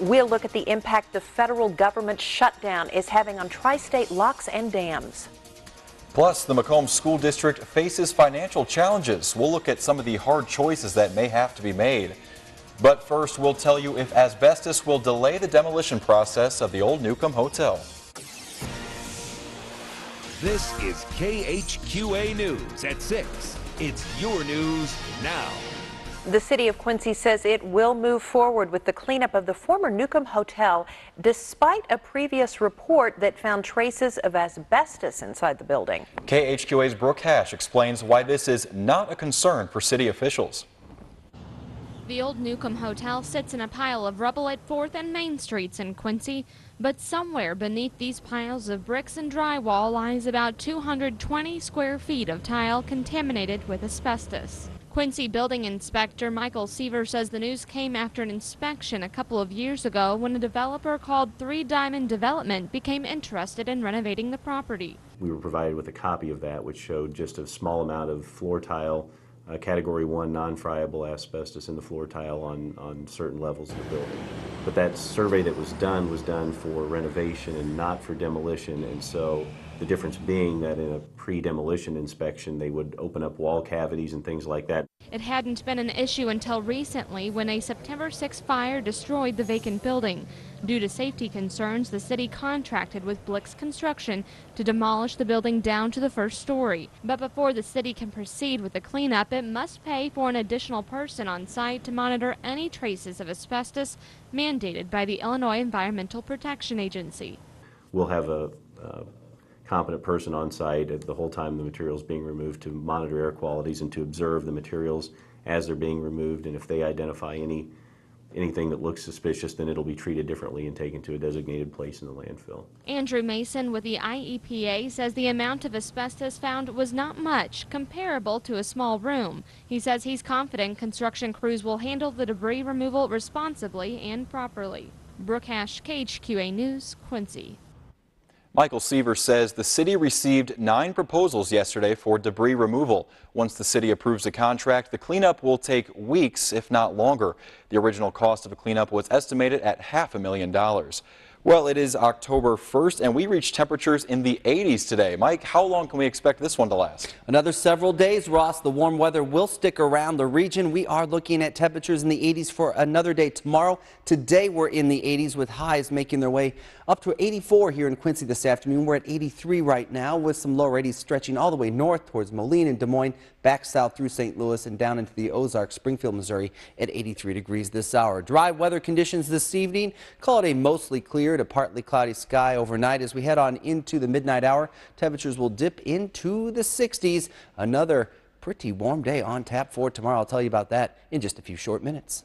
We'll look at the impact the federal government shutdown is having on tri-state locks and dams. Plus, the Macomb School District faces financial challenges. We'll look at some of the hard choices that may have to be made. But first, we'll tell you if asbestos will delay the demolition process of the old Newcomb Hotel. This is KHQA News at 6. It's your news now. The city of Quincy says it will move forward with the cleanup of the former Newcomb Hotel, despite a previous report that found traces of asbestos inside the building. KHQA's Brooke Hash explains why this is not a concern for city officials. The old Newcomb Hotel sits in a pile of rubble at 4th and Main Streets in Quincy, but somewhere beneath these piles of bricks and drywall lies about 220 square feet of tile contaminated with asbestos. Quincy building inspector Michael Seaver says the news came after an inspection a couple of years ago when a developer called 3 Diamond Development became interested in renovating the property. We were provided with a copy of that, which showed just a small amount of floor tile, category 1 non-friable asbestos in the floor tile on certain levels of the building. But that survey that was done for renovation and not for demolition, and so the difference being that in a pre-demolition inspection they would open up wall cavities and things like that. It hadn't been an issue until recently when a September 6 fire destroyed the vacant building. Due to safety concerns, the city contracted with Blix Construction to demolish the building down to the first story. But before the city can proceed with the cleanup, it must pay for an additional person on site to monitor any traces of asbestos mandated by the Illinois Environmental Protection Agency. We'll have a competent person on site at the whole time the materials being removed to monitor air qualities and to observe the materials as they're being removed, and if they identify anything that looks suspicious, then it'll be treated differently and taken to a designated place in the landfill. Andrew Mason with the IEPA says the amount of asbestos found was not much, comparable to a small room. He says he's confident construction crews will handle the debris removal responsibly and properly. Brooke Hash, KHQA News, Quincy. Michael Seaver says the city received 9 proposals yesterday for debris removal. Once the city approves the contract, the cleanup will take weeks, if not longer. The original cost of a cleanup was estimated at $500,000. Well, it is October 1st, and we reached temperatures in the 80s today. Mike, how long can we expect this one to last? Another several days, Ross. The warm weather will stick around the region. We are looking at temperatures in the 80s for another day tomorrow. Today, we're in the 80s with highs making their way up to 84 here in Quincy this afternoon. We're at 83 right now with some lower 80s stretching all the way north towards Moline and Des Moines, back south through St. Louis and down into the Ozarks, Springfield, Missouri at 83 degrees this hour. Dry weather conditions this evening. Call it a mostly clear to partly cloudy sky overnight. As we head on into the midnight hour, temperatures will dip into the 60s. Another pretty warm day on tap for tomorrow. I'll tell you about that in just a few short minutes.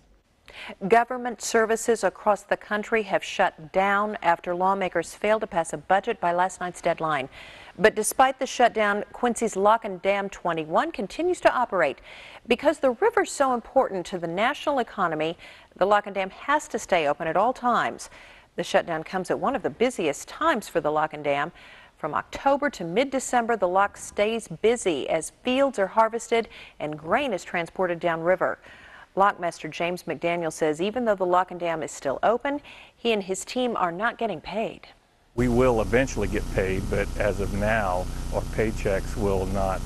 Government services across the country have shut down after lawmakers failed to pass a budget by last night's deadline. But despite the shutdown, Quincy's Lock and Dam 21 continues to operate. Because the river's so important to the national economy, the Lock and Dam has to stay open at all times. The shutdown comes at one of the busiest times for the Lock and Dam. From October to mid-December, the lock stays busy as fields are harvested and grain is transported downriver. Lockmaster James McDaniel says even though the Lock and Dam is still open, he and his team are not getting paid. We will eventually get paid, but as of now, our paychecks will not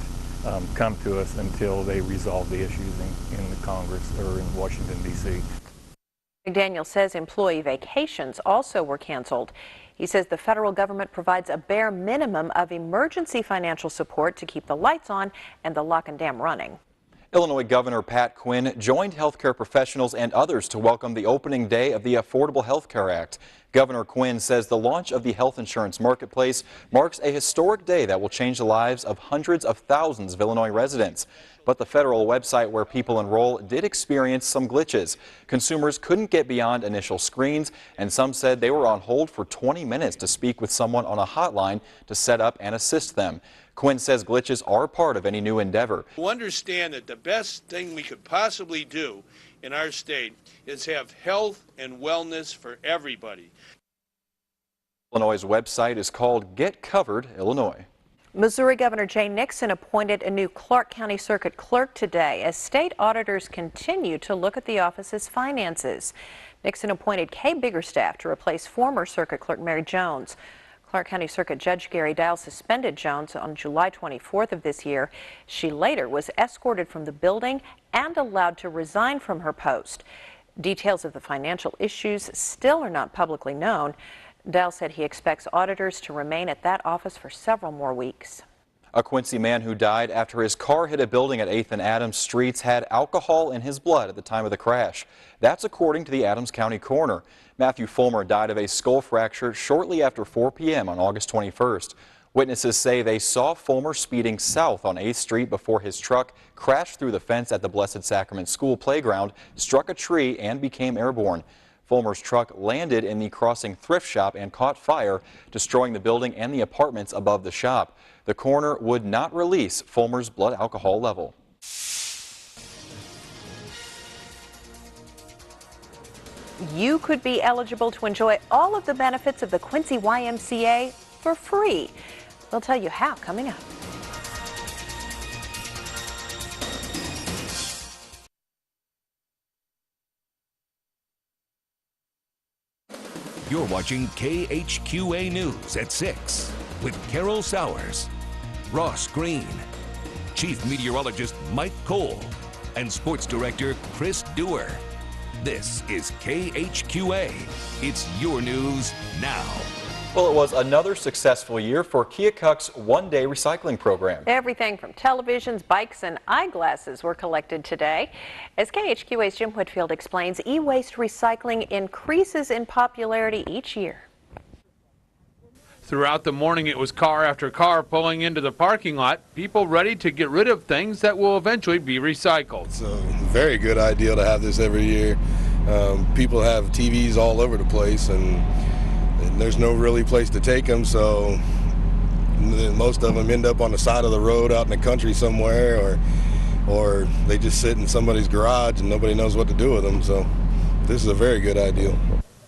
come to us until they resolve the issues in the Congress or in Washington, D.C. McDaniel says employee vacations also were canceled. He says the federal government provides a bare minimum of emergency financial support to keep the lights on and the Lock and Dam running. Illinois Governor Pat Quinn joined healthcare professionals and others to welcome the opening day of the Affordable Health Care Act. Governor Quinn says the launch of the health insurance marketplace marks a historic day that will change the lives of hundreds of thousands of Illinois residents. But the federal website where people enroll did experience some glitches. Consumers couldn't get beyond initial screens, and some said they were on hold for 20 minutes to speak with someone on a hotline to set up and assist them. Quinn says glitches are part of any new endeavor. To understand that the best thing we could possibly do in our state is have health and wellness for everybody. Illinois' website is called Get Covered Illinois. Missouri Governor Jay Nixon appointed a new Clark County Circuit Clerk today as state auditors continue to look at the office's finances. Nixon appointed Kay Biggerstaff to replace former Circuit Clerk Mary Jones. Clark County Circuit Judge Gary Dial suspended Jones on July 24th of this year. She later was escorted from the building and allowed to resign from her post. Details of the financial issues still are not publicly known. Dial said he expects auditors to remain at that office for several more weeks. A Quincy man who died after his car hit a building at 8th and Adams Streets had alcohol in his blood at the time of the crash. That's according to the Adams County coroner. Matthew Fulmer died of a skull fracture shortly after 4 p.m. on August 21st. Witnesses say they saw Fulmer speeding south on 8th Street before his truck crashed through the fence at the Blessed Sacrament School playground, struck a tree, and became airborne. Fulmer's truck landed in the Crossing thrift shop and caught fire, destroying the building and the apartments above the shop. The coroner would not release Fulmer's blood alcohol level. You could be eligible to enjoy all of the benefits of the Quincy YMCA for free. We'll tell you how coming up. You're watching KHQA News at 6 with Carol Sowers, Ross Green, Chief Meteorologist Mike Cole, and Sports Director Chris Dewar. This is KHQA. It's your news now. Well, it was another successful year for Keokuk's one-day recycling program. Everything from televisions, bikes, and eyeglasses were collected today. As KHQA's Jim Whitfield explains, e-waste recycling increases in popularity each year. Throughout the morning, it was car after car pulling into the parking lot, people ready to get rid of things that will eventually be recycled. It's a very good idea to have this every year. People have TVs all over the place, and there's no really place to take them, so most of them end up on the side of the road out in the country somewhere, or they just sit in somebody's garage and nobody knows what to do with them. So this is a very good idea.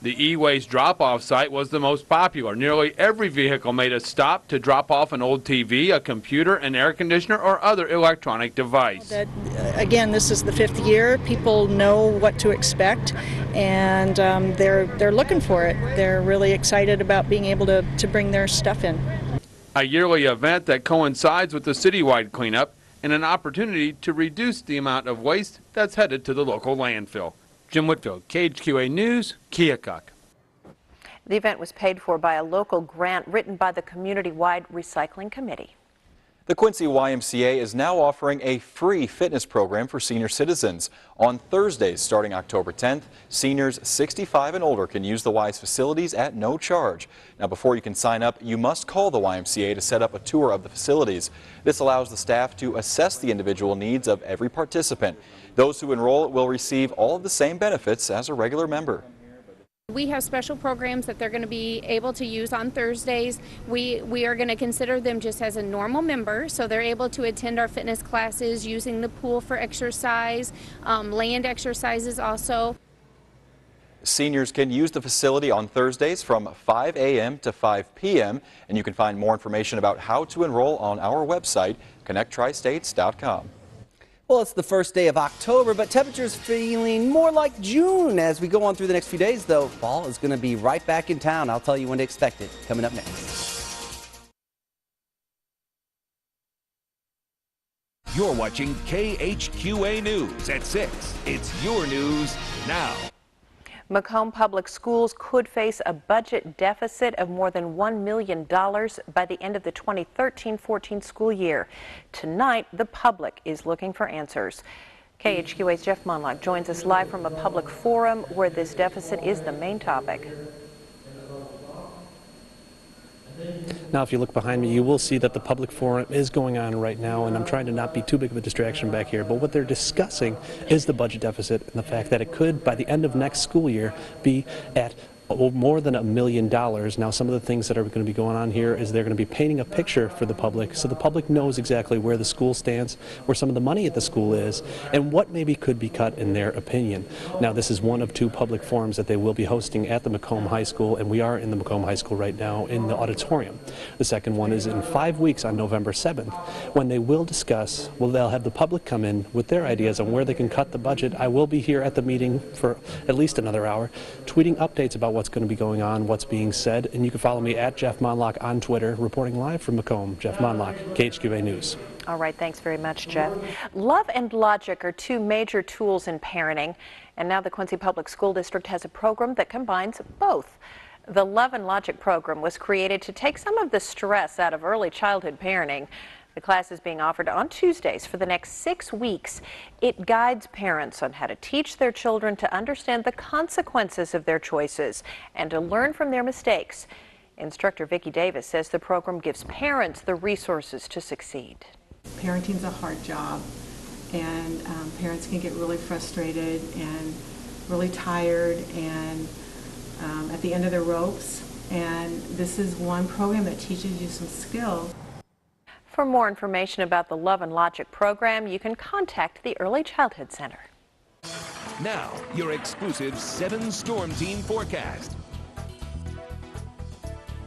The e-waste drop-off site was the most popular. Nearly every vehicle made a stop to drop off an old TV, a computer, an air conditioner, or other electronic device. Again, this is the 5th year. People know what to expect, and they're looking for it. They're really excited about being able to bring their stuff in. A yearly event that coincides with the citywide cleanup and an opportunity to reduce the amount of waste that's headed to the local landfill. Jim Whitfield, KHQA News, Keokuk. The event was paid for by a local grant written by the Community-Wide Recycling Committee. The Quincy YMCA is now offering a free fitness program for senior citizens. On Thursdays starting October 10th, seniors 65 and older can use the Y's facilities at no charge. Now, before you can sign up, you must call the YMCA to set up a tour of the facilities. This allows the staff to assess the individual needs of every participant. Those who enroll will receive all of the same benefits as a regular member. We have special programs that they're going to be able to use on Thursdays. We are going to consider them just as a normal member, so they're able to attend our fitness classes, using the pool for exercise, land exercises also. Seniors can use the facility on Thursdays from 5 a.m. to 5 p.m. and you can find more information about how to enroll on our website, connecttristates.com. Well, it's the first day of October, but temperatures feeling more like June as we go on through the next few days, though. Fall is going to be right back in town. I'll tell you when to expect it. Coming up next. You're watching KHQA News at 6. It's your news now. Macomb Public Schools could face a budget deficit of more than $1 million by the end of the 2013-14 school year. Tonight, the public is looking for answers. KHQA's Jeff Monlock joins us live from a public forum where this deficit is the main topic. Now, if you look behind me, you will see that the public forum is going on right now, and I'm trying to not be too big of a distraction back here. But what they're discussing is the budget deficit and the fact that it could, by the end of next school year, be at more than $1 million. Now, some of the things that are going to be going on here is they're going to be painting a picture for the public, so the public knows exactly where the school stands, where some of the money at the school is, and what maybe could be cut in their opinion. Now, this is one of 2 public forums that they will be hosting at the Macomb High School, and we are in the Macomb High School right now in the auditorium. The second one is in 5 weeks on November 7th, when they will discuss, they'll have the public come in with their ideas on where they can cut the budget. I will be here at the meeting for at least another hour, tweeting updates about what's going to be going on, what's being said, and you can follow me at Jeff Monlock on Twitter, reporting live from Macomb. Jeff Monlock, KHQA News. All right, thanks very much, Jeff. Love and logic are 2 major tools in parenting, and now the Quincy Public School District has a program that combines both. The Love and Logic program was created to take some of the stress out of early childhood parenting. The class is being offered on Tuesdays for the next 6 weeks. It guides parents on how to teach their children to understand the consequences of their choices and to learn from their mistakes. Instructor Vicki Davis says the program gives parents the resources to succeed. Parenting's a hard job, and parents can get really frustrated and really tired and at the end of their ropes. And this is one program that teaches you some skills. For more information about the Love and Logic program, you can contact the Early Childhood Center. Now, your exclusive 7 Storm Team forecast.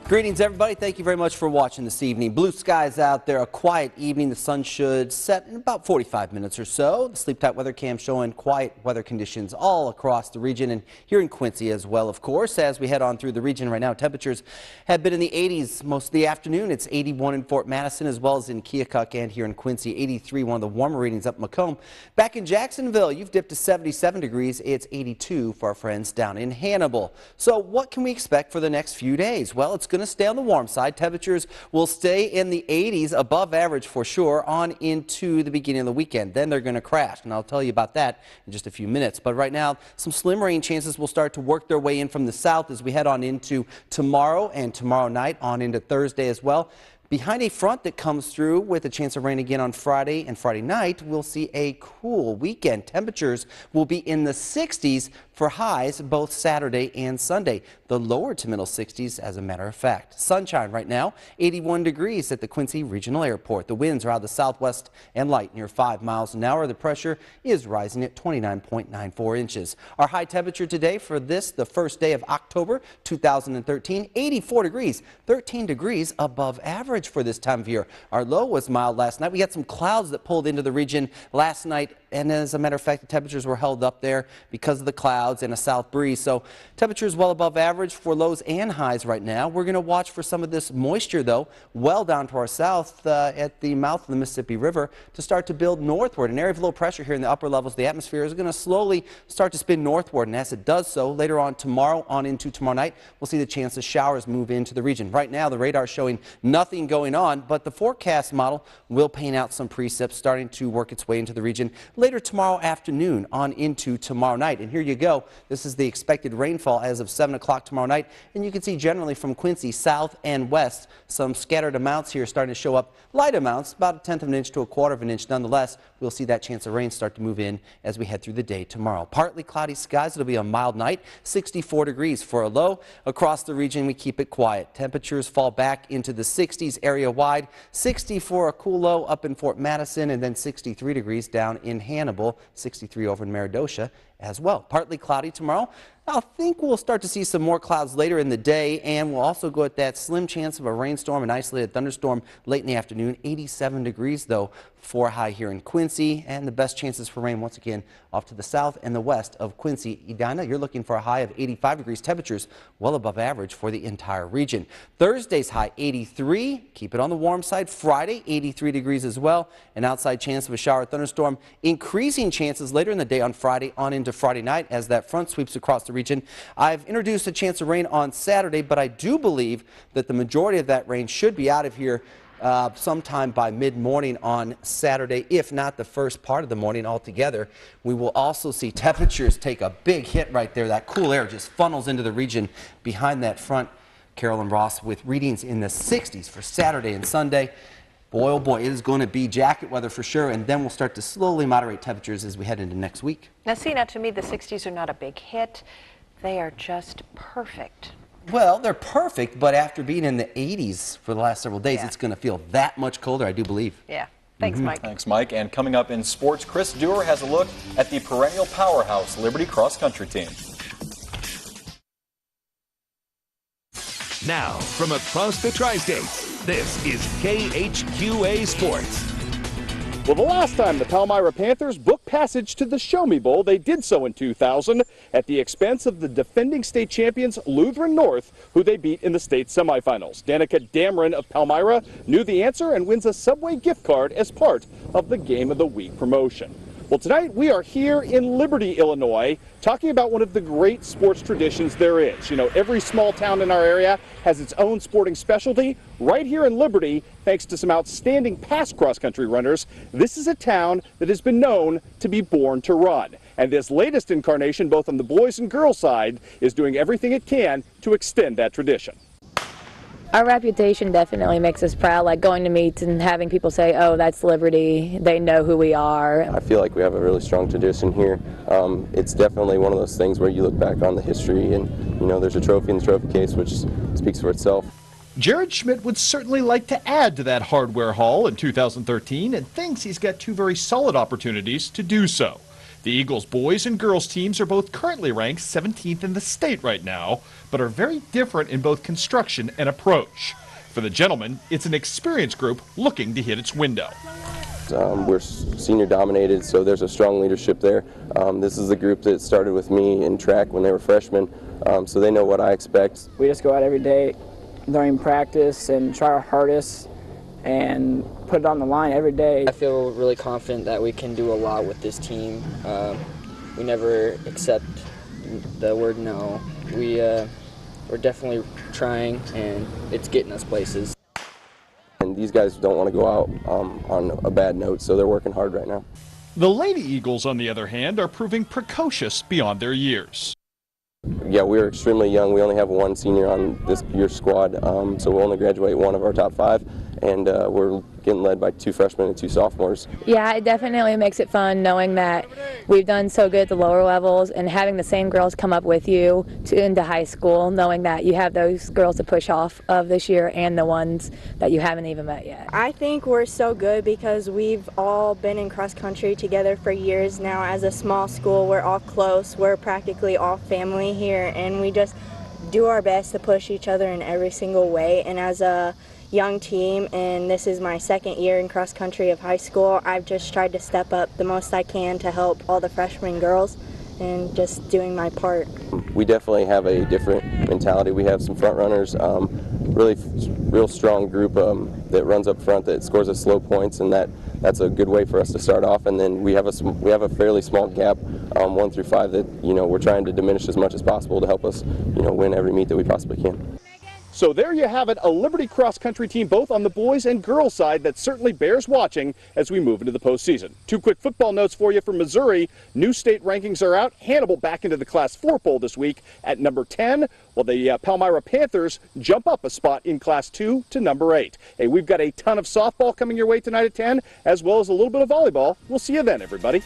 Greetings, everybody. Thank you very much for watching this evening. Blue skies out there, a quiet evening. The sun should set in about 45 minutes or so. The Sleep Tight weather cam showing quiet weather conditions all across the region and here in Quincy as well, of course. As we head on through the region right now, temperatures have been in the 80s most of the afternoon. It's 81 in Fort Madison as well as in Keokuk and here in Quincy. 83, one of the warmer readings up Macomb. Back in Jacksonville, you've dipped to 77 degrees. It's 82 for our friends down in Hannibal. So what can we expect for the next few days? Well, it's going to stay on the warm side. Temperatures will stay in the 80s, above average for sure, on into the beginning of the weekend. Then they're going to crash, and I'll tell you about that in just a few minutes. But right now, some slim rain chances will start to work their way in from the south as we head on into tomorrow and tomorrow night, on into Thursday as well. Behind a front that comes through with a chance of rain again on Friday and Friday night, we'll see a cool weekend. Temperatures will be in the 60s for highs both Saturday and Sunday. The lower to middle 60s as a matter of fact. Sunshine right now, 81 degrees at the Quincy Regional Airport. The winds are out of the southwest and light near 5 miles an hour. The pressure is rising at 29.94 inches. Our high temperature today for this, the first day of October 2013, 84 degrees, 13 degrees above average for this time of year. Our low was mild last night. We had some clouds that pulled into the region last night, and as a matter of fact, the temperatures were held up there because of the clouds and a south breeze. So temperatures well above average for lows and highs right now. We're going to watch for some of this moisture, though, well down to our south at the mouth of the Mississippi River to start to build northward. An area of low pressure here in the upper levels of the atmosphere is going to slowly start to spin northward, and as it does so, later on tomorrow, on into tomorrow night, we'll see the chance of showers move into the region. Right now, the radar is showing nothing going on, but the forecast model will paint out some precip starting to work its way into the region later tomorrow afternoon on into tomorrow night. And here you go. This is the expected rainfall as of 7 o'clock tomorrow night. And you can see generally from Quincy south and west, some scattered amounts here starting to show up. Light amounts, about 1/10 of an inch to 1/4 of an inch. Nonetheless, we'll see that chance of rain start to move in as we head through the day tomorrow. Partly cloudy skies. It'll be a mild night. 64 degrees for a low. Across the region, we keep it quiet. Temperatures fall back into the 60s area wide. 60 for a cool low up in Fort Madison, and then 63 degrees down in Hannibal, 63 over in Meridosha as well. Partly cloudy tomorrow. I think we'll start to see some more clouds later in the day, and we'll also go at that slim chance of a rainstorm, an isolated thunderstorm late in the afternoon. 87 degrees, though, for a high here in Quincy, and the best chances for rain once again off to the south and the west of Quincy. Edina, you're looking for a high of 85 degrees. Temperatures well above average for the entire region. Thursday's high 83. Keep it on the warm side. Friday 83 degrees as well. An outside chance of a shower thunderstorm. Increasing chances later in the day on Friday on into Friday night as that front sweeps across the region. I've introduced a chance of rain on Saturday, but I do believe that the majority of that rain should be out of here sometime by mid-morning on Saturday, if not the first part of the morning altogether. We will also see temperatures take a big hit right there. That cool air just funnels into the region behind that front. Carol and Ross with readings in the 60s for Saturday and Sunday. Boy, oh boy, it is going to be jacket weather for sure, and then we'll start to slowly moderate temperatures as we head into next week. Now, see, to me, the 60s are not a big hit. They are just perfect. Well, they're perfect, but after being in the 80s for the last several days, it's going to feel that much colder, I do believe. Yeah. Thanks, Mike. Thanks, Mike. And coming up in sports, Chris Dewar has a look at the perennial powerhouse Liberty cross country team. Now, from across the tri-states, this is KHQA Sports. Well, the last time the Palmyra Panthers booked passage to the Show Me Bowl, they did so in 2000 at the expense of the defending state champions Lutheran North, who they beat in the state semifinals. Danica Dameron of Palmyra knew the answer and wins a Subway gift card as part of the Game of the Week promotion. Well, tonight we are here in Liberty, Illinois, talking about one of the great sports traditions there is. You know, every small town in our area has its own sporting specialty. Right here in Liberty, thanks to some outstanding past cross-country runners, this is a town that has been known to be born to run. And this latest incarnation, both on the boys and girls side, is doing everything it can to extend that tradition. Our reputation definitely makes us proud, like going to meets and having people say, oh, that's Liberty, they know who we are. I feel like we have a really strong tradition here. It's definitely one of those things where you look back on the history and, you know, there's a trophy in the trophy case which speaks for itself. Jared Schmidt would certainly like to add to that hardware haul in 2013 and thinks he's got two very solid opportunities to do so. The Eagles boys and girls teams are both currently ranked 17th in the state right now, but are very different in both construction and approach. For the gentlemen, it's an experienced group looking to hit its window. We're senior dominated, so there's a strong leadership there. This is the group that started with me in track when they were freshmen, so they know what I expect. We just go out every day during practice and try our hardest and put it on the line every day. I feel really confident that we can do a lot with this team. We never accept the word no. We're definitely trying, and it's getting us places. And these guys don't want to go out on a bad note, so they're working hard right now. The Lady Eagles, on the other hand, are proving precocious beyond their years. Yeah, we're extremely young. We only have one senior on this year's squad, so we'll only graduate one of our top 5, and we're getting led by 2 freshmen and 2 sophomores. Yeah, it definitely makes it fun knowing that we've done so good at the lower levels and having the same girls come up with you into high school, knowing that you have those girls to push off of this year and the ones that you haven't even met yet. I think we're so good because we've all been in cross country together for years now. As a small school, we're all close. We're practically all family here, and we just do our best to push each other in every single way. And as a young team, and this is my 2nd year in cross country of high school, I've just tried to step up the most I can to help all the freshman girls and just doing my part. We definitely have a different mentality. We have some front runners, real strong group that runs up front that scores us slow points, and that's a good way for us to start off. And then we have a fairly small gap, 1 through 5, that we're trying to diminish as much as possible to help us win every meet that we possibly can. So there you have it, a Liberty cross-country team both on the boys and girls side that certainly bears watching as we move into the postseason. 2 quick football notes for you from Missouri. New state rankings are out. Hannibal back into the Class 4 poll this week at number 10, while the Palmyra Panthers jump up a spot in Class 2 to number 8. Hey, we've got a ton of softball coming your way tonight at 10, as well as a little bit of volleyball. We'll see you then, everybody.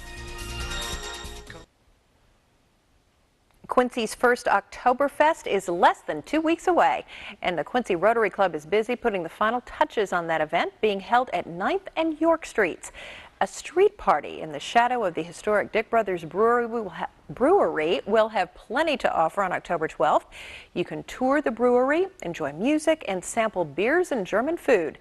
Quincy's first Oktoberfest is less than 2 weeks away, and the Quincy Rotary Club is busy putting the final touches on that event, being held at 9th and York Streets. A street party in the shadow of the historic Dick Brothers Brewery will have plenty to offer on October 12th. You can tour the brewery, enjoy music, and sample beers and German food.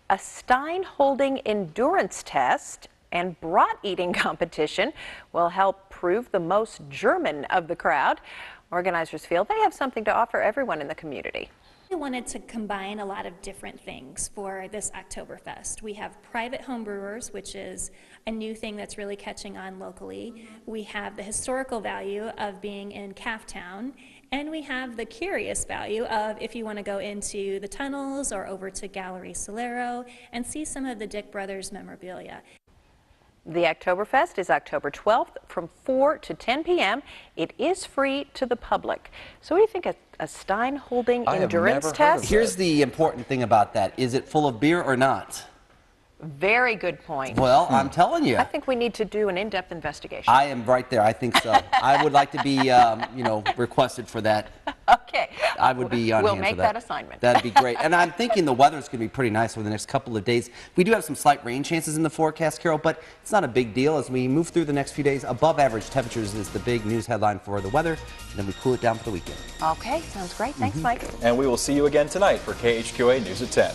A Stein-holding endurance test and brat eating competition will help prove the most German of the crowd. Organizers feel they have something to offer everyone in the community. We wanted to combine a lot of different things for this Oktoberfest. We have private home brewers, which is a new thing that's really catching on locally. We have the historical value of being in Calf Town, and we have the curious value of if you want to go into the tunnels or over to Gallery Solero and see some of the Dick Brothers memorabilia. The Oktoberfest is October 12th from 4 to 10 p.m. It is free to the public. So what do you think, a Stein-holding endurance test? Here's the important thing about that. Is it full of beer or not? Very good point. Well, I'm telling you. I think we need to do an in-depth investigation. I am right there. I think so. I would like to be, requested for that. Okay. I would be on We'll hand make for that. that assignment. That'd be great. And I'm thinking the weather's going to be pretty nice over the next couple of days. We do have some slight rain chances in the forecast, Carol, but it's not a big deal as we move through the next few days. Above average temperatures is the big news headline for the weather, and then we cool it down for the weekend. Okay, sounds great. Thanks, Mike. And we will see you again tonight for KHQA News at 10.